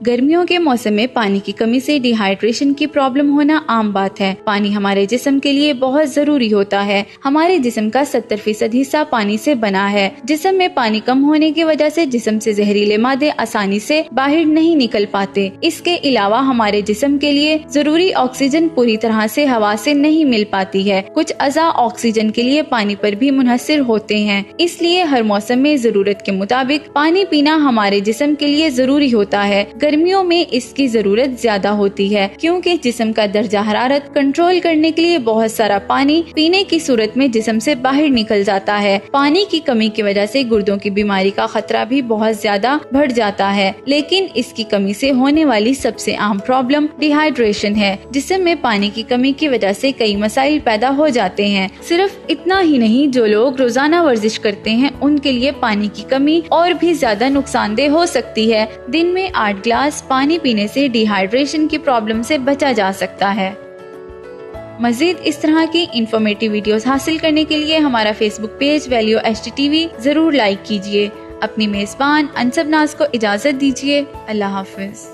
गर्मियों के मौसम में पानी की कमी से डिहाइड्रेशन की प्रॉब्लम होना आम बात है। पानी हमारे जिस्म के लिए बहुत जरूरी होता है। हमारे जिस्म का 70% हिस्सा पानी से बना है। जिस्म में पानी कम होने की वजह से जिस्म से जहरीले मादे आसानी से बाहर नहीं निकल पाते। इसके अलावा हमारे जिस्म के लिए जरूरी ऑक्सीजन पूरी तरह से हवा से नहीं मिल पाती है। कुछ अज़ा ऑक्सीजन के लिए पानी पर भी मुनहसिर होते हैं। इसलिए हर मौसम में जरूरत के मुताबिक पानी पीना हमारे जिस्म के लिए जरूरी होता है। गर्मियों में इसकी जरूरत ज्यादा होती है क्योंकि जिस्म का दर्जा हरारत कंट्रोल करने के लिए बहुत सारा पानी पीने की सूरत में जिस्म से बाहर निकल जाता है। पानी की कमी की वजह से गुर्दों की बीमारी का खतरा भी बहुत ज्यादा बढ़ जाता है। लेकिन इसकी कमी से होने वाली सबसे आम प्रॉब्लम डिहाइड्रेशन है। जिस्म में पानी की कमी की वजह से कई मसाइल पैदा हो जाते हैं। सिर्फ इतना ही नहीं, जो लोग रोजाना वर्जिश करते हैं उनके लिए पानी की कमी और भी ज्यादा नुकसानदेह हो सकती है। दिन में 8 ग्लास पानी पीने से डिहाइड्रेशन की प्रॉब्लम से बचा जा सकता है। मजीद इस तरह की इंफॉर्मेटिव वीडियोस हासिल करने के लिए हमारा फेसबुक पेज वैल्यू HTTV जरूर लाइक कीजिए। अपनी मेजबान अनसब नाज को इजाजत दीजिए। अल्लाह हाफिज।